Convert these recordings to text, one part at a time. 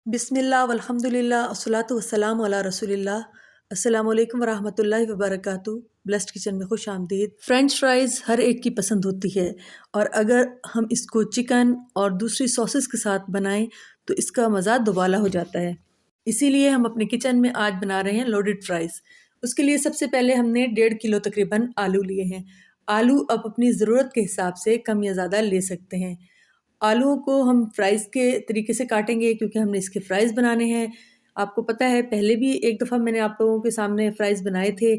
बिस्मिल्लाह वल्हम्दुलिल्लाह अस्सलातु वस्सलामु अला रसूलिल्लाह। अस्सलामु अलैकुम वरहमतुल्लाहि वबरकातुहू। ब्लेस्ड किचन में खुश आमदीद। फ्रेंच फ्राइज़ हर एक की पसंद होती है और अगर हम इसको चिकन और दूसरी सॉसेस के साथ बनाएं तो इसका मज़ा दुबाला हो जाता है। इसीलिए हम अपने किचन में आज बना रहे हैं लोडेड फ्राइज़। उसके लिए सबसे पहले हमने 1.5 किलो तकरीबन आलू लिए हैं। आलू आप अपनी ज़रूरत के हिसाब से कम या ज़्यादा ले सकते हैं। आलूओं को हम फ्राइज़ के तरीके से काटेंगे क्योंकि हमने इसके फ्राइज़ बनाने हैं। आपको पता है पहले भी एक दफ़ा मैंने आप लोगों के सामने फ्राइज़ बनाए थे।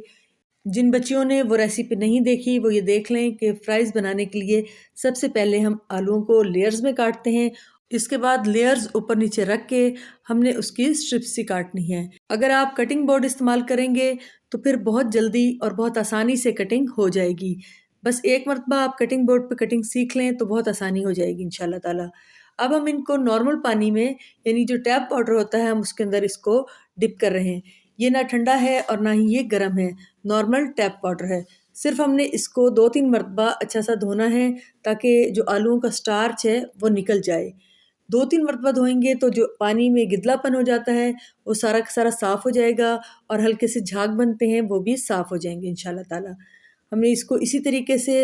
जिन बच्चियों ने वो रेसिपी नहीं देखी वो ये देख लें कि फ्राइज़ बनाने के लिए सबसे पहले हम आलूओं को लेयर्स में काटते हैं। इसके बाद लेयर्स ऊपर नीचे रख के हमने उसकी स्ट्रिप्स सी काटनी है। अगर आप कटिंग बोर्ड इस्तेमाल करेंगे तो फिर बहुत जल्दी और बहुत आसानी से कटिंग हो जाएगी। बस एक मरतबा आप कटिंग बोर्ड पे कटिंग सीख लें तो बहुत आसानी हो जाएगी इंशाल्लाह ताला। अब हम इनको नॉर्मल पानी में यानी जो टैप वाटर होता है हम उसके अंदर इसको डिप कर रहे हैं। ये ना ठंडा है और ना ही ये गर्म है, नॉर्मल टैप वाटर है। सिर्फ हमने इसको 2-3 मरतबा अच्छा सा धोना है ताकि जो आलूओं का स्टार्च है वो निकल जाए। 2-3 मरतबा धोएंगे तो जो पानी में गिदलापन हो जाता है वो सारा का सारा साफ़ हो जाएगा और हल्के से झाग बनते हैं वो भी साफ़ हो जाएंगे इंशाल्लाह ताला। हमें इसको इसी तरीके से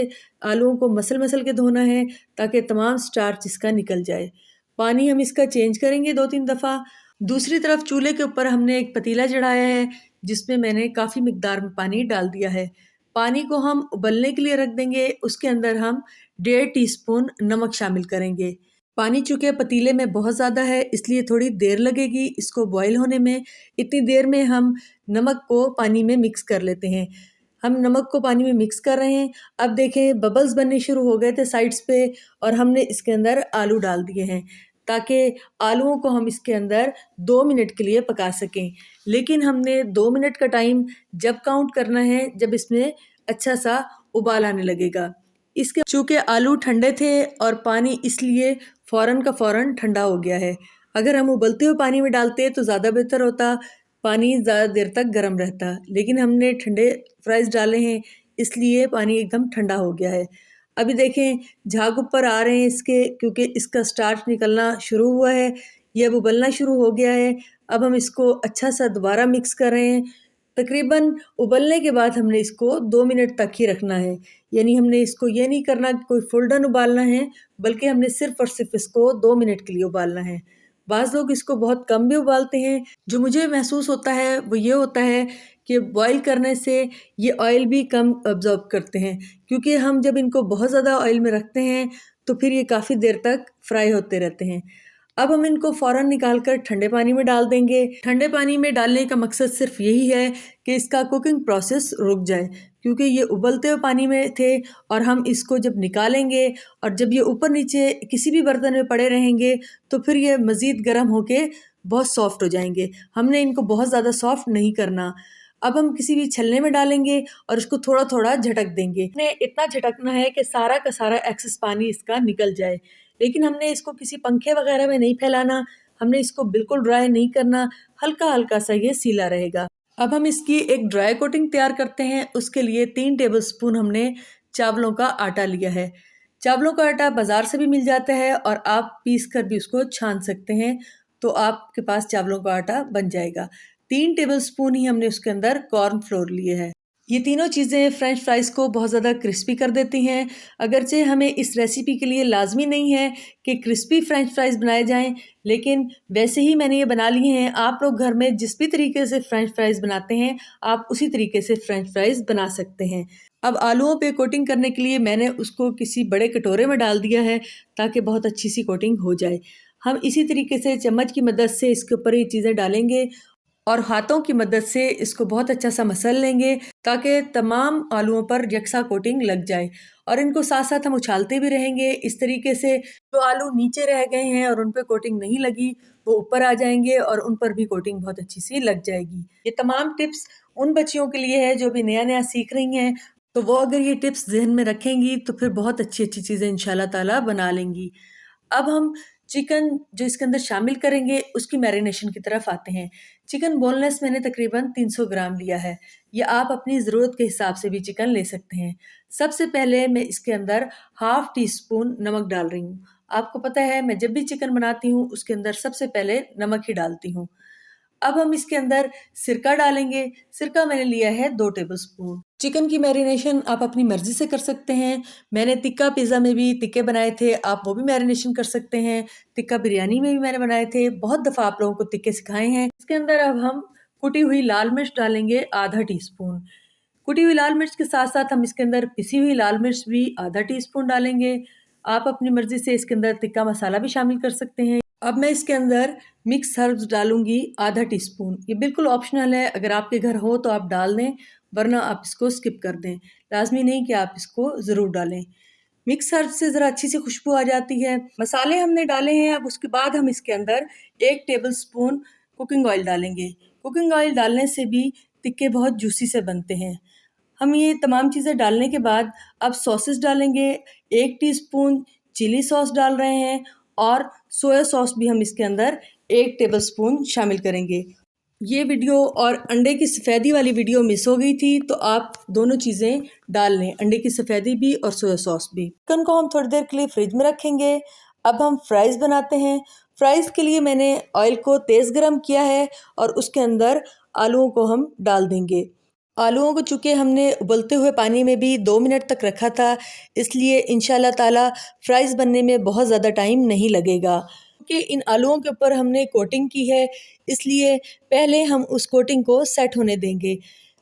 आलूओं को मसल-मसल के धोना है ताकि तमाम स्टार्च इसका निकल जाए। पानी हम इसका चेंज करेंगे 2-3 दफ़ा। दूसरी तरफ चूल्हे के ऊपर हमने एक पतीला चढ़ाया है जिसमें मैंने काफ़ी मिकदार में पानी डाल दिया है। पानी को हम उबलने के लिए रख देंगे, उसके अंदर हम 1.5 टीस्पून नमक शामिल करेंगे। पानी चूँकि पतीले में बहुत ज़्यादा है इसलिए थोड़ी देर लगेगी इसको बॉयल होने में। इतनी देर में हम नमक को पानी में मिक्स कर लेते हैं। हम नमक को पानी में मिक्स कर रहे हैं। अब देखें बबल्स बनने शुरू हो गए थे साइड्स पे और हमने इसके अंदर आलू डाल दिए हैं ताकि आलूओं को हम इसके अंदर 2 मिनट के लिए पका सकें। लेकिन हमने 2 मिनट का टाइम जब काउंट करना है जब इसमें अच्छा सा उबाल आने लगेगा। इसके चूँकि आलू ठंडे थे और पानी इसलिए फ़ौरन का फ़ौरन ठंडा हो गया है। अगर हम उबलते हुए पानी में डालते तो ज़्यादा बेहतर होता, पानी ज़्यादा देर तक गर्म रहता। लेकिन हमने ठंडे फ्राइज़ डाले हैं इसलिए पानी एकदम ठंडा हो गया है। अभी देखें झाग ऊपर आ रहे हैं इसके क्योंकि इसका स्टार्च निकलना शुरू हुआ है। ये अब उबलना शुरू हो गया है। अब हम इसको अच्छा सा दोबारा मिक्स कर रहे हैं। तकरीबन उबलने के बाद हमने इसको 2 मिनट तक ही रखना है। यानी हमने इसको ये नहीं करना कि कोई फुल डन उबालना है, बल्कि हमने सिर्फ़ और सिर्फ़ इसको 2 मिनट के लिए उबालना है। बाज़ लोग इसको बहुत कम भी उबालते हैं। जो मुझे महसूस होता है वो ये होता है कि बॉयल करने से ये ऑयल भी कम अब्ज़ॉर्ब करते हैं क्योंकि हम जब इनको बहुत ज़्यादा ऑयल में रखते हैं तो फिर ये काफ़ी देर तक फ्राई होते रहते हैं। अब हम इनको फ़ौरन निकाल कर ठंडे पानी में डाल देंगे। ठंडे पानी में डालने का मकसद सिर्फ़ यही है कि इसका कुकिंग प्रोसेस रुक जाए क्योंकि ये उबलते हुए पानी में थे और हम इसको जब निकालेंगे और जब ये ऊपर नीचे किसी भी बर्तन में पड़े रहेंगे तो फिर ये मज़ीद गर्म होके बहुत सॉफ्ट हो जाएंगे। हमने इनको बहुत ज़्यादा सॉफ्ट नहीं करना। अब हम किसी भी छलने में डालेंगे और इसको थोड़ा-थोड़ा झटक देंगे। हमने इतना झटकना है कि सारा का सारा एक्सेस पानी इसका निकल जाए। लेकिन हमने इसको किसी पंखे वगैरह में नहीं फैलाना, हमने इसको बिल्कुल ड्राई नहीं करना, हल्का-हल्का सा ये सीला रहेगा। अब हम इसकी एक ड्राई कोटिंग तैयार करते हैं। उसके लिए 3 टेबलस्पून हमने चावलों का आटा लिया है। चावलों का आटा बाज़ार से भी मिल जाता है और आप पीस कर भी उसको छान सकते हैं, तो आपके पास चावलों का आटा बन जाएगा। 3 टेबलस्पून ही हमने उसके अंदर कॉर्न फ्लोर लिए है। ये तीनों चीज़ें फ्रेंच फ्राइज़ को बहुत ज़्यादा क्रिस्पी कर देती हैं। अगरचे हमें इस रेसिपी के लिए लाज़मी नहीं है कि क्रिस्पी फ्रेंच फ्राइज़ बनाए जाएँ, लेकिन वैसे ही मैंने ये बना लिए हैं। आप लोग घर में जिस भी तरीके से फ्रेंच फ्राइज़ बनाते हैं, आप उसी तरीके से फ्रेंच फ्राइज़ बना सकते हैं। अब आलूओं पे कोटिंग करने के लिए मैंने उसको किसी बड़े कटोरे में डाल दिया है ताकि बहुत अच्छी सी कोटिंग हो जाए। हम इसी तरीके से चम्मच की मदद से इसके ऊपर ये चीज़ें डालेंगे और हाथों की मदद से इसको बहुत अच्छा सा मसल लेंगे ताकि तमाम आलूओं पर यकसा कोटिंग लग जाए और इनको साथ-साथ हम उछालते भी रहेंगे। इस तरीके से जो आलू नीचे रह गए हैं और उन पे कोटिंग नहीं लगी, वो ऊपर आ जाएँगे और उन पर भी कोटिंग बहुत अच्छी सी लग जाएगी। ये तमाम टिप्स उन बच्चियों के लिए है जो अभी नया-नया सीख रही हैं, तो वो अगर ये टिप्स ज़हन में रखेंगी तो फिर बहुत अच्छी-अच्छी चीज़ें इंशाल्लाह ताला बना लेंगी। अब हम चिकन जो इसके अंदर शामिल करेंगे उसकी मैरिनेशन की तरफ आते हैं। चिकन बोनलेस मैंने तकरीबन 300 ग्राम लिया है। या आप अपनी ज़रूरत के हिसाब से भी चिकन ले सकते हैं। सबसे पहले मैं इसके अंदर हाफ़ टी स्पून नमक डाल रही हूँ। आपको पता है मैं जब भी चिकन बनाती हूँ उसके अंदर सबसे पहले नमक ही डालती हूँ। अब हम इसके अंदर सिरका डालेंगे। सिरका मैंने लिया है 2 टेबलस्पून। चिकन की मैरिनेशन आप अपनी मर्ज़ी से कर सकते हैं। मैंने टिक्का पिज़्ज़ा में भी टिक्के बनाए थे, आप वो भी मैरिनेशन कर सकते हैं। टिक्का बिरयानी में भी मैंने बनाए थे, बहुत दफ़ा आप लोगों को टिक्के सिखाए हैं। इसके अंदर अब हम कुटी हुई लाल मिर्च डालेंगे आधा टीस्पून। कुटी हुई लाल मिर्च के साथ-साथ हम इसके अंदर पिसी हुई लाल मिर्च भी आधा टीस्पून डालेंगे। आप अपनी मर्ज़ी से इसके अंदर टिक्का मसाला भी शामिल कर सकते हैं। अब मैं इसके अंदर मिक्स हर्ब्स डालूँगी आधा टीस्पून। ये बिल्कुल ऑप्शनल है, अगर आपके घर हो तो आप डाल दें, वरना आप इसको स्किप कर दें। लाज़मी नहीं कि आप इसको ज़रूर डालें। मिक्स हर्ब्स से ज़रा अच्छी सी खुशबू आ जाती है। मसाले हमने डाले हैं, अब उसके बाद हम इसके अंदर 1 टेबलस्पून कुकिंग ऑयल डालेंगे। कुकिंग ऑयल डालने से भी टिक्के बहुत जूसी से बनते हैं। हम ये तमाम चीज़ें डालने के बाद अब सॉसेस डालेंगे। 1 टीस्पून चिली सॉस डाल रहे हैं और सोया सॉस भी हम इसके अंदर 1 टेबलस्पून शामिल करेंगे। ये वीडियो और अंडे की सफ़ेदी वाली वीडियो मिस हो गई थी, तो आप दोनों चीज़ें डाल लें, अंडे की सफ़ेदी भी और सोया सॉस भी। चिकन को हम थोड़ी देर के लिए फ्रिज में रखेंगे। अब हम फ्राइज़ बनाते हैं। फ्राइज़ के लिए मैंने ऑयल को तेज़ गरम किया है और उसके अंदर आलूओं को हम डाल देंगे। आलूओं को चूँकि हमने उबलते हुए पानी में भी 2 मिनट तक रखा था, इसलिए इंशाल्लाह ताला फ्राइज़ बनने में बहुत ज़्यादा टाइम नहीं लगेगा। क्योंकि इन आलूओं के ऊपर हमने कोटिंग की है, इसलिए पहले हम उस कोटिंग को सेट होने देंगे।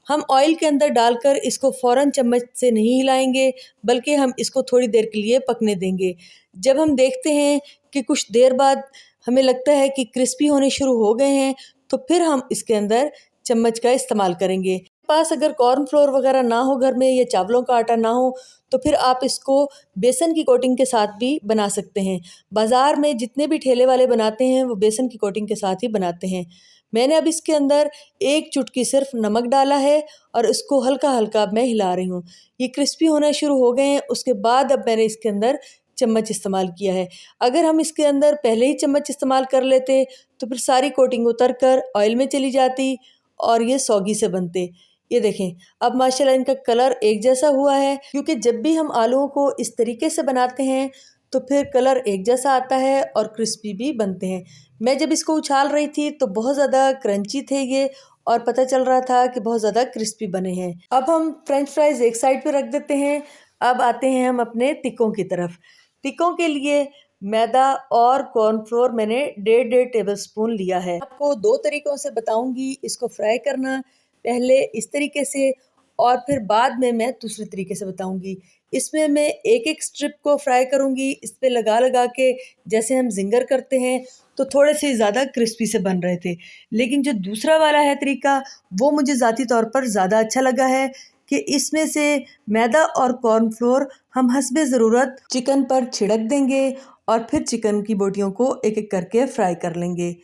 हम ऑयल के अंदर डालकर इसको फ़ौरन चम्मच से नहीं हिलाएँगे, बल्कि हम इसको थोड़ी देर के लिए पकने देंगे। जब हम देखते हैं कि कुछ देर बाद हमें लगता है कि क्रिस्पी होने शुरू हो गए हैं, तो फिर हम इसके अंदर चम्मच का इस्तेमाल करेंगे। पास अगर कॉर्नफ्लोर वगैरह ना हो घर में या चावलों का आटा ना हो, तो फिर आप इसको बेसन की कोटिंग के साथ भी बना सकते हैं। बाज़ार में जितने भी ठेले वाले बनाते हैं वो बेसन की कोटिंग के साथ ही बनाते हैं। मैंने अब इसके अंदर 1 चुटकी सिर्फ नमक डाला है और इसको हल्का-हल्का अब मैं हिला रही हूँ। ये क्रिस्पी होना शुरू हो गए हैं, उसके बाद अब मैंने इसके अंदर चम्मच इस्तेमाल किया है। अगर हम इसके अंदर पहले ही चम्मच इस्तेमाल कर लेते तो फिर सारी कोटिंग उतर कर ऑयल में चली जाती और ये सौगी से बनते। ये देखें, अब माशाल्लाह इनका कलर एक जैसा हुआ है, क्योंकि जब भी हम आलूओं को इस तरीके से बनाते हैं तो फिर कलर एक जैसा आता है और क्रिस्पी भी बनते हैं। मैं जब इसको उछाल रही थी तो बहुत ज़्यादा क्रंची थे ये और पता चल रहा था कि बहुत ज़्यादा क्रिस्पी बने हैं। अब हम फ्रेंच फ्राइज़ एक साइड पे रख देते हैं। अब आते हैं हम अपने टिक्कों की तरफ। टिक्कों के लिए मैदा और कॉर्नफ्लोर मैंने 1.5 टेबलस्पून लिया है। आपको 2 तरीक़ों से बताऊँगी इसको फ्राई करना, पहले इस तरीके से और फिर बाद में मैं दूसरे तरीके से बताऊँगी। इसमें मैं एक-एक स्ट्रिप को फ्राई करूँगी, इस पे लगा-लगा के जैसे हम ज़िंगर करते हैं, तो थोड़े से ज़्यादा क्रिस्पी से बन रहे थे। लेकिन जो दूसरा वाला है तरीका, वो मुझे ज़ाती तौर पर ज़्यादा अच्छा लगा है कि इसमें से मैदा और कॉर्नफ्लोर हम हस्बे ज़रूरत चिकन पर छिड़क देंगे और फिर चिकन की बोटियों को एक-एक करके फ्राई कर लेंगे।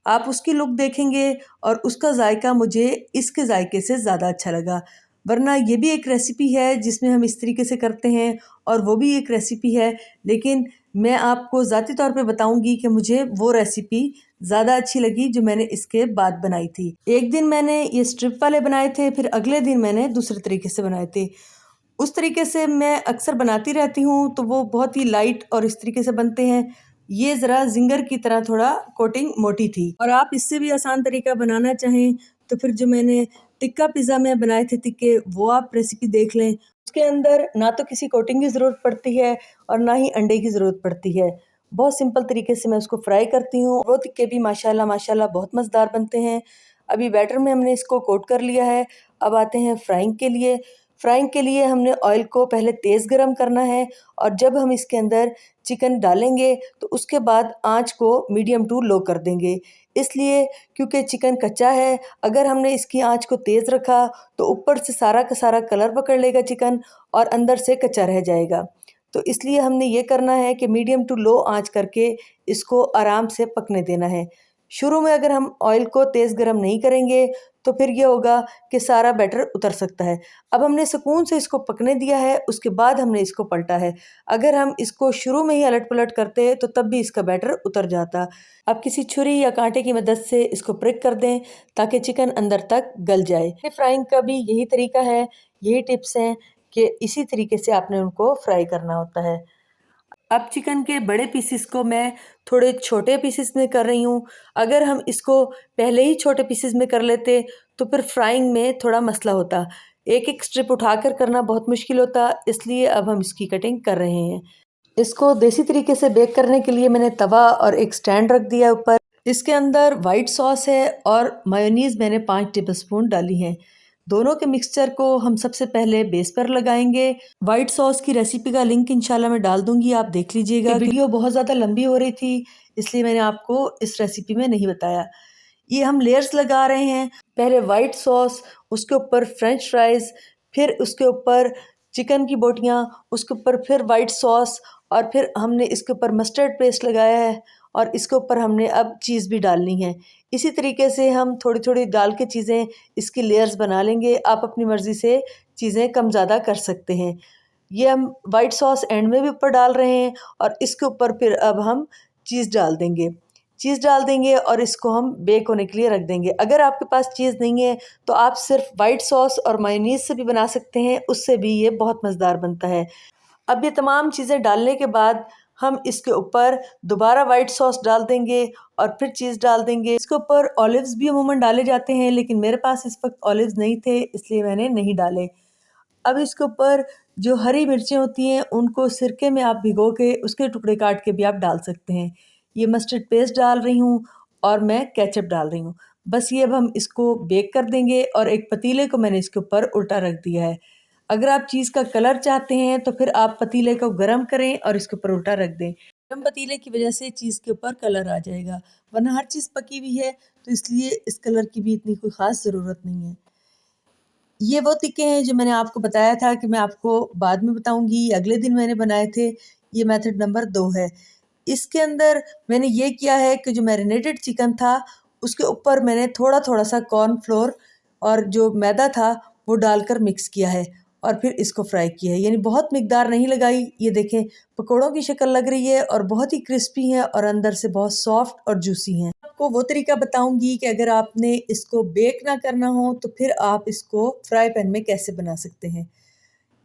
आप उसकी लुक देखेंगे और उसका जायका मुझे इसके जायके से ज़्यादा अच्छा लगा। वरना ये भी एक रेसिपी है जिसमें हम इस तरीके से करते हैं और वो भी एक रेसिपी है, लेकिन मैं आपको ज़ाती तौर पे बताऊँगी कि मुझे वो रेसिपी ज़्यादा अच्छी लगी जो मैंने इसके बाद बनाई थी। एक दिन मैंने ये स्ट्रिप वाले बनाए थे, फिर अगले दिन मैंने दूसरे तरीके से बनाए थे। उस तरीके से मैं अक्सर बनाती रहती हूँ, तो वो बहुत ही लाइट और इस तरीके से बनते हैं। ये ज़रा ज़िंगर की तरह थोड़ा कोटिंग मोटी थी। और आप इससे भी आसान तरीका बनाना चाहें तो फिर जो मैंने टिक्का पिज़्ज़ा में बनाए थे टिक्के, वो आप रेसिपी देख लें। उसके अंदर ना तो किसी कोटिंग की ज़रूरत पड़ती है और ना ही अंडे की ज़रूरत पड़ती है। बहुत सिंपल तरीके से मैं उसको फ्राई करती हूँ। वो टिक्के भी माशाल्लाह माशाल्लाह बहुत मज़ेदार बनते हैं। अभी बैटर में हमने इसको कोट कर लिया है। अब आते हैं फ्राइंग के लिए। फ्राइंग के लिए हमने ऑयल को पहले तेज़ गरम करना है और जब हम इसके अंदर चिकन डालेंगे तो उसके बाद आँच को मीडियम टू लो कर देंगे। इसलिए क्योंकि चिकन कच्चा है, अगर हमने इसकी आँच को तेज़ रखा तो ऊपर से सारा का सारा कलर पकड़ लेगा चिकन और अंदर से कच्चा रह जाएगा। तो इसलिए हमने ये करना है कि मीडियम टू लो आँच करके इसको आराम से पकने देना है। शुरू में अगर हम ऑयल को तेज़ गरम नहीं करेंगे तो फिर ये होगा कि सारा बैटर उतर सकता है। अब हमने सुकून से इसको पकने दिया है, उसके बाद हमने इसको पलटा है। अगर हम इसको शुरू में ही अलट-पलट करते तो तब भी इसका बैटर उतर जाता। अब किसी छुरी या कांटे की मदद से इसको प्रिक कर दें ताकि चिकन अंदर तक गल जाए। फ्राइंग का भी यही तरीका है, यही टिप्स हैं कि इसी तरीके से आपने उनको फ्राई करना होता है। अब चिकन के बड़े पीसेस को मैं थोड़े छोटे पीसेस में कर रही हूँ। अगर हम इसको पहले ही छोटे पीसेस में कर लेते तो फिर फ्राइंग में थोड़ा मसला होता, एक एक स्ट्रिप उठाकर करना बहुत मुश्किल होता, इसलिए अब हम इसकी कटिंग कर रहे हैं। इसको देसी तरीके से बेक करने के लिए मैंने तवा और एक स्टैंड रख दिया ऊपर। इसके अंदर वाइट सॉस है और मायोनीज़ मैंने 5 टेबलस्पून डाली हैं। दोनों के मिक्सचर को हम सबसे पहले बेस पर लगाएंगे। वाइट सॉस की रेसिपी का लिंक इंशाल्लाह मैं डाल दूंगी, आप देख लीजिएगा। वीडियो बहुत ज़्यादा लंबी हो रही थी, इसलिए मैंने आपको इस रेसिपी में नहीं बताया। ये हम लेयर्स लगा रहे हैं, पहले वाइट सॉस, उसके ऊपर फ्रेंच फ्राइज़, फिर उसके ऊपर चिकन की बोटियाँ, उसके ऊपर फिर वाइट सॉस, और फिर हमने इसके ऊपर मस्टर्ड पेस्ट लगाया है और इसके ऊपर हमने अब चीज़ भी डालनी है। इसी तरीके से हम थोड़ी थोड़ी डाल के चीज़ें इसकी लेयर्स बना लेंगे। आप अपनी मर्ज़ी से चीज़ें कम ज़्यादा कर सकते हैं। ये हम वाइट सॉस एंड में भी ऊपर डाल रहे हैं और इसके ऊपर फिर अब हम चीज़ डाल देंगे। चीज़ डाल देंगे और इसको हम बेक होने के लिए रख देंगे। अगर आपके पास चीज़ नहीं है तो आप सिर्फ वाइट सॉस और मायोनीज़ से भी बना सकते हैं, उससे भी ये बहुत मज़ेदार बनता है। अब ये तमाम चीज़ें डालने के बाद हम इसके ऊपर दोबारा वाइट सॉस डाल देंगे और फिर चीज़ डाल देंगे। इसके ऊपर ऑलिव्स भी अमूमन डाले जाते हैं, लेकिन मेरे पास इस वक्त ऑलिव्स नहीं थे, इसलिए मैंने नहीं डाले। अब इसके ऊपर जो हरी मिर्चें होती हैं उनको सिरके में आप भिगो के उसके टुकड़े काट के भी आप डाल सकते हैं। ये मस्टर्ड पेस्ट डाल रही हूँ और मैं केचप डाल रही हूँ। बस ये अब हम इसको बेक कर देंगे और एक पतीले को मैंने इसके ऊपर उल्टा रख दिया है। अगर आप चीज़ का कलर चाहते हैं तो फिर आप पतीले को गर्म करें और इसके ऊपर उल्टा रख दें। गर्म पतीले की वजह से चीज़ के ऊपर कलर आ जाएगा, वरना हर चीज़ पकी हुई है तो इसलिए इस कलर की भी इतनी कोई ख़ास ज़रूरत नहीं है। ये वो तिक्के हैं जो मैंने आपको बताया था कि मैं आपको बाद में बताऊंगी, अगले दिन मैंने बनाए थे। ये मेथड नंबर 2 है। इसके अंदर मैंने ये किया है कि जो मैरिनेटेड चिकन था उसके ऊपर मैंने थोड़ा थोड़ा सा कॉर्नफ्लोर और जो मैदा था वो डालकर मिक्स किया है और फिर इसको फ्राई किया है। यानी बहुत मिकदार नहीं लगाई। ये देखें, पकौड़ों की शक्ल लग रही है और बहुत ही क्रिस्पी हैं और अंदर से बहुत सॉफ्ट और जूसी हैं। आपको वो तरीका बताऊंगी कि अगर आपने इसको बेक ना करना हो तो फिर आप इसको फ्राई पैन में कैसे बना सकते हैं।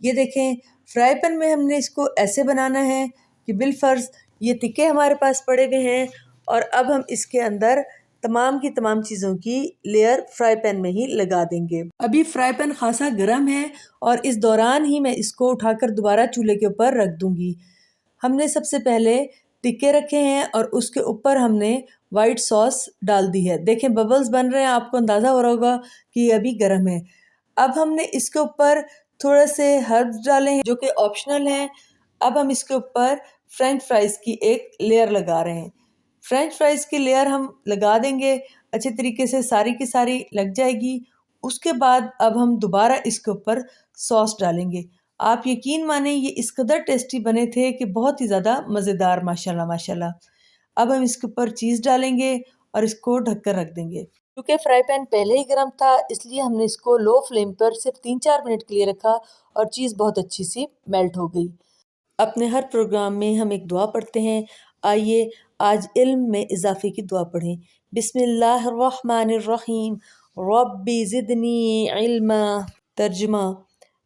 ये देखें, फ्राई पैन में हमने इसको ऐसे बनाना है कि बिलफर्ज ये तिक्के हमारे पास पड़े हुए हैं और अब हम इसके अंदर तमाम की तमाम चीज़ों की लेयर फ्राई पैन में ही लगा देंगे। अभी फ्राई पैन खासा गर्म है और इस दौरान ही मैं इसको उठाकर दोबारा चूल्हे के ऊपर रख दूंगी। हमने सबसे पहले टिक्के रखे हैं और उसके ऊपर हमने वाइट सॉस डाल दी है। देखें, बबल्स बन रहे हैं, आपको अंदाज़ा हो रहा होगा कि ये अभी गर्म है। अब हमने इसके ऊपर थोड़े से हर्ब्स डाले हैं जो कि ऑप्शनल हैं। अब हम इसके ऊपर फ्रेंच फ्राइज़ की एक लेयर लगा रहे हैं। फ्रेंच फ्राइज़ की लेयर हम लगा देंगे, अच्छे तरीके से सारी की सारी लग जाएगी। उसके बाद अब हम दोबारा इसके ऊपर सॉस डालेंगे। आप यकीन माने ये इस कदर टेस्टी बने थे कि बहुत ही ज़्यादा मज़ेदार, माशाल्लाह माशाल्लाह। अब हम इसके ऊपर चीज़ डालेंगे और इसको ढककर रख देंगे। क्योंकि फ्राई पैन पहले ही गर्म था, इसलिए हमने इसको लो फ्लेम पर सिर्फ 3-4 मिनट के लिए रखा और चीज़ बहुत अच्छी सी मेल्ट हो गई। अपने हर प्रोग्राम में हम एक दुआ पढ़ते हैं। आइए आज इल्म में इजाफे की दुआ पढ़ें। बिस्मिल्लाहिर्रहमानिर्रहीम, रब्बी ज़िदनी इल्मा। तर्जुमा,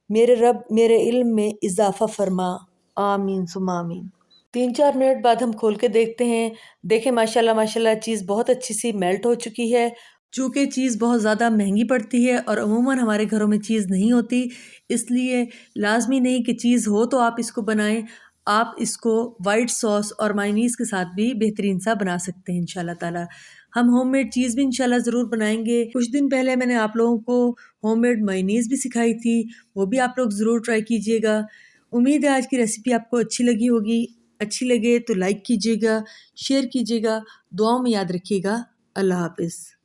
मेरे रब मेरे इल्म में इजाफ़ा फरमा। आमीन सुम्मा आमीन। 3-4 मिनट बाद हम खोल के देखते हैं। देखें, माशाल्लाह माशाल्लाह चीज़ बहुत अच्छी सी मेल्ट हो चुकी है। चूँकि चीज़ बहुत ज़्यादा महंगी पड़ती है और अमूमन हमारे घरों में चीज़ नहीं होती, इसलिए लाजमी नहीं कि चीज़ हो तो आप इसको बनाएं। आप इसको वाइट सॉस और मायोनीज़ के साथ भी बेहतरीन सा बना सकते हैं इंशाल्लाह ताला। हम होममेड चीज़ भी इंशाल्लाह ज़रूर बनाएंगे। कुछ दिन पहले मैंने आप लोगों को होममेड मायोनीज़ भी सिखाई थी, वो भी आप लोग ज़रूर ट्राई कीजिएगा। उम्मीद है आज की रेसिपी आपको अच्छी लगी होगी। अच्छी लगे तो लाइक कीजिएगा, शेयर कीजिएगा, दुआओं में याद रखिएगा। अल्लाह हाफ़िज़।